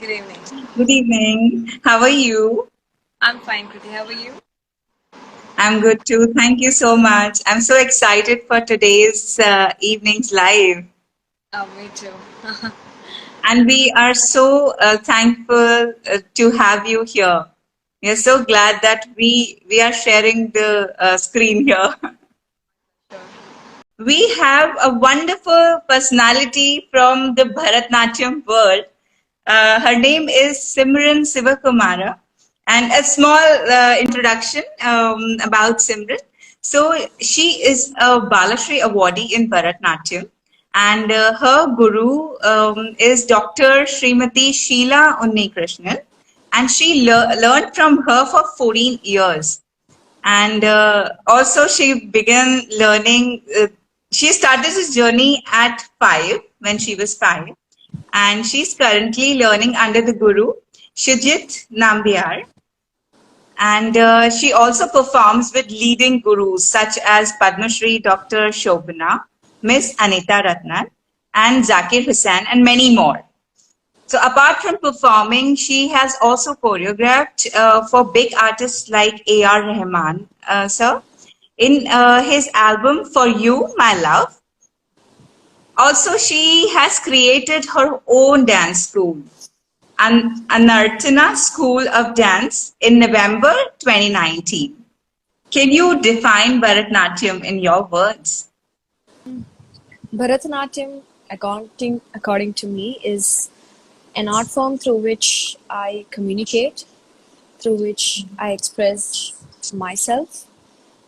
Good evening. Good evening. How are you? I'm fine, Kriti. How are you? I'm good too. Thank you so much. I'm so excited for today's evening's live. Oh, me too. And we are so thankful to have you here. We are so glad that we are sharing the screen here. Sure. We have a wonderful personality from the Bharatnatyam world. Her name is Simran Sivakumar. And a small introduction about Simran. So she is a Bal Shree awardee in Bharatnatyam. And her guru is Dr. Srimati Sheela Unnikrishnan. And she learned from her for 14 years. And also she began learning, she started this journey at 5, when she was 5. And she's currently learning under the guru, Shujit Nambiar. And she also performs with leading gurus such as Padma Shri Dr. Shobana, Miss Anita Ratnan, and Zakir Hussain, and many more. So apart from performing, she has also choreographed for big artists like A.R. Rahman, sir, in his album For You, My Love. Also, she has created her own dance school, Anartana School of Dance, in November 2019. Can you define Bharatnatyam in your words? Bharatanatyam, according to me, is an art form through which I communicate, through which I express myself.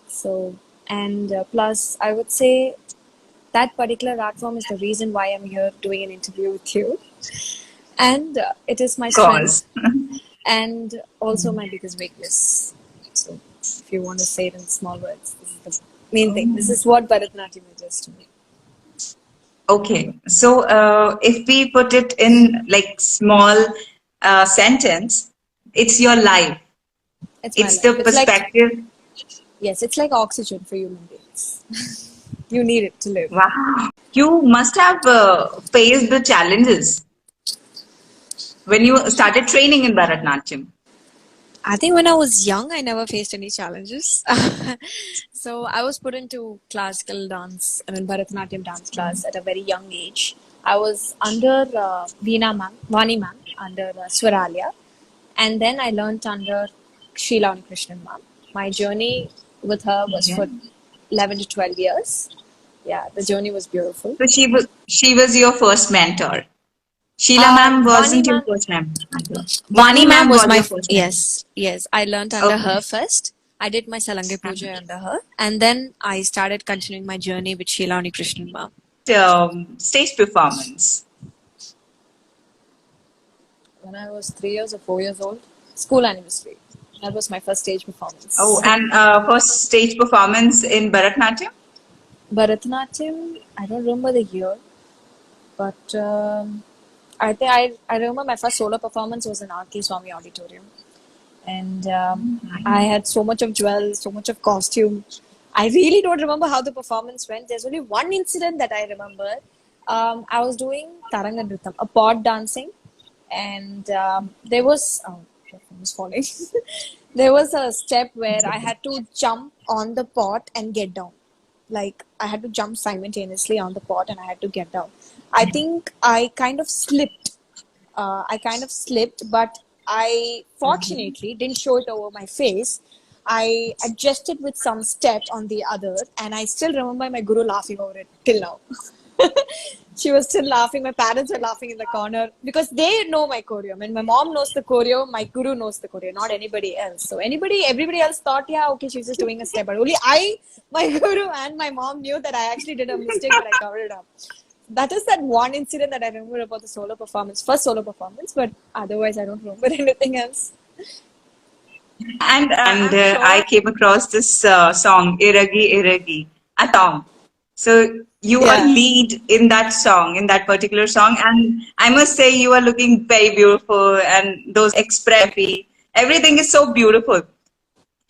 So, and plus, I would say that particular art form is the reason why I'm here doing an interview with you. And it is my Of course. strength and also my biggest weakness. So, if you want to say it in small words, this is the main thing. This is what Bharatanatyam is to me. Okay, so if we put it in like small sentence, it's your life. It's my It's life. the It's like, perspective. yes, it's like oxygen for human beings. You need it to live. Wow. You must have faced the challenges when you started training in Bharatnatyam. I think when I was young, I never faced any challenges. So I was put into classical dance, Bharatanatyam dance class at a very young age. I was under Vani ma'am, under Swaralia. And then I learnt under Sheela Unnikrishnan ma'am. My journey with her was for 11 to 12 years. Yeah, the journey was beautiful. So she was your first mentor. Sheela ma'am wasn't Vani your ma'am, first mentor. Vani ma'am was my your first mentor. yes. I learnt under Okay. her first. I did my Salange Puja under her, and then I started continuing my journey with Sheela Unnikrishnan ma'am. Stage performance. When I was 3 years or 4 years old, school anniversary. That was my first stage performance. Oh, and first stage performance in Bharatnatyam? Bharatanatyam, I don't remember the year, but I think I remember my first solo performance was in R.K. Swami Auditorium. And I had so much of jewels, so much of costume. I really don't remember how the performance went. There's only one incident that I remember. I was doing Taranga Nritam, a pod dancing, and there was my phone was falling. There was a step where I had to jump on the pot and get down. Like I had to jump simultaneously on the pot and I had to get down. I think I kind of slipped. But I fortunately didn't show it over my face. I adjusted with some step on the other, and I still remember my guru laughing over it till now. She was still laughing. My parents were laughing in the corner because they know my choreo. When my mom knows the choreo, my guru knows the choreo, not anybody else. So everybody else thought, yeah, okay, she's just doing a step. But only I, my guru, and my mom knew that I actually did a mistake, but I covered it up. That is that one incident that I remember about the solo performance, first solo performance, but otherwise I don't remember anything else. And sure. I came across this song, Iragi Iragi, a song. So you are lead in that song, in that particular song. And I must say you are looking very beautiful, and those expressive, everything is so beautiful.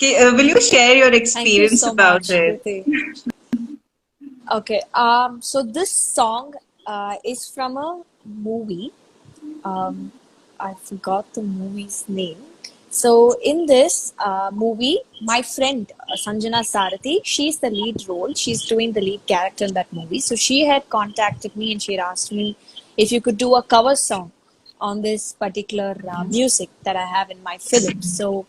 Will you share your experience so about much, it? Okay, so this song is from a movie. I forgot the movie's name. So in this movie, my friend Sanjana Sarathi, she's the lead role. She's doing the lead character in that movie. So she had contacted me and she had asked me if you could do a cover song on this particular music that I have in my film. So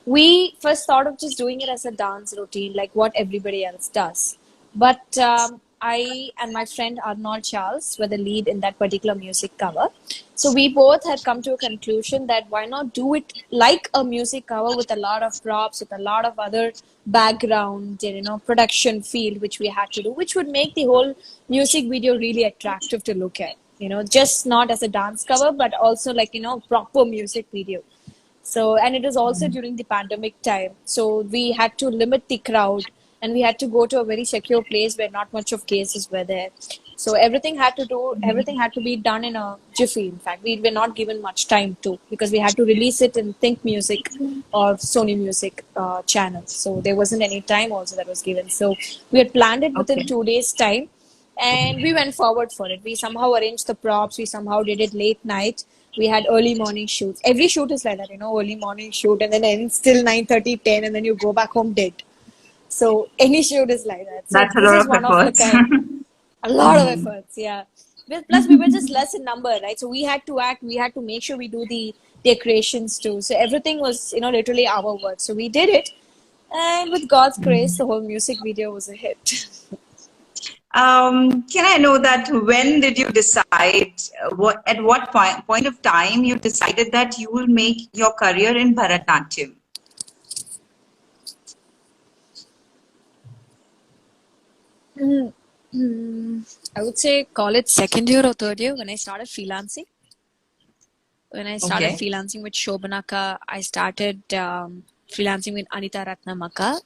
we first thought of just doing it as a dance routine, like what everybody else does. But I and my friend Arnold Charles were the lead in that particular music cover. So we both had come to a conclusion that why not do it like a music cover with a lot of props, with a lot of other background, production feel, which we had to do, which would make the whole music video really attractive to look at. Just not as a dance cover, but also like, proper music video. So, and it was also during the pandemic time. So we had to limit the crowd and we had to go to a very secure place where not much of cases were there. So everything had to be done in a jiffy. In fact, we were not given much time to, because we had to release it in Think Music or Sony Music channel. So there wasn't any time also that was given. So we had planned it within Okay. 2 days time and we went forward for it. We somehow arranged the props. We somehow did it late night. We had early morning shoots. Every shoot is like that, early morning shoot and then ends till 9:30, 10, and then you go back home dead. So any shoot is like that. So That's a this lot is of one of the efforts. kind. A lot of efforts, yeah. Plus, we were just less in number, right? So we had to act. We had to make sure we do the decorations too. So everything was, literally our work. So we did it, and with God's grace, the whole music video was a hit. Can I know that when did you decide, at what point of time you decided that you will make your career in Bharatanatyam? I would say college second year or third year when I started freelancing. When I started Okay. freelancing with Shobhanaka, I started freelancing with Anita Ratnamaka.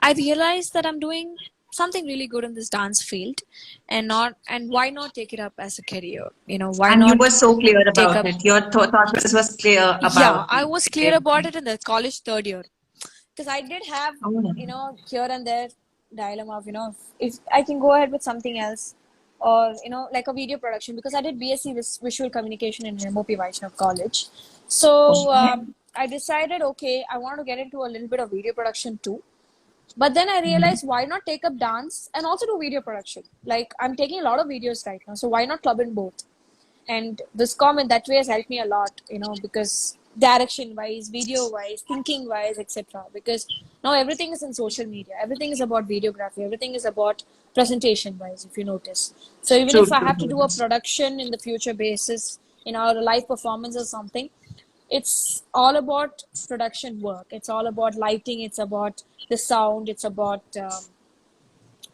I realized that I'm doing something really good in this dance field, and why not take it up as a career? Why And you were not so clear take about up? it. Your thought process was clear Yeah, about I was clear about everything. it in the college third year because I did have Oh. here and there dilemma of if I can go ahead with something else or like a video production because I did BSc visual communication in MOP Vaishnav College. So Okay. I decided okay, I want to get into a little bit of video production too. But then I realized why not take up dance and also do video production? Like I'm taking a lot of videos right now, so why not club in both? And this comment that way has helped me a lot, because direction wise, video wise, thinking wise, etc. Because now everything is in social media, everything is about videography, everything is about presentation wise, if you notice. So even True, if I true, have to do a true. production in the future basis, a live performance or something, it's all about production work. It's all about lighting. It's about the sound. It's about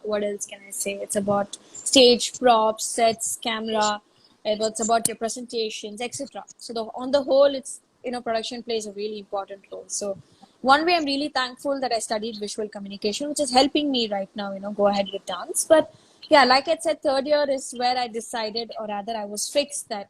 what else can I say? It's about stage props, sets, camera. It's about your presentations, etc. So on the whole, it's production plays a really important role. So one way I'm really thankful that I studied visual communication, which is helping me right now, go ahead with dance. But yeah, like I said, third year is where I decided, or rather, I was fixed that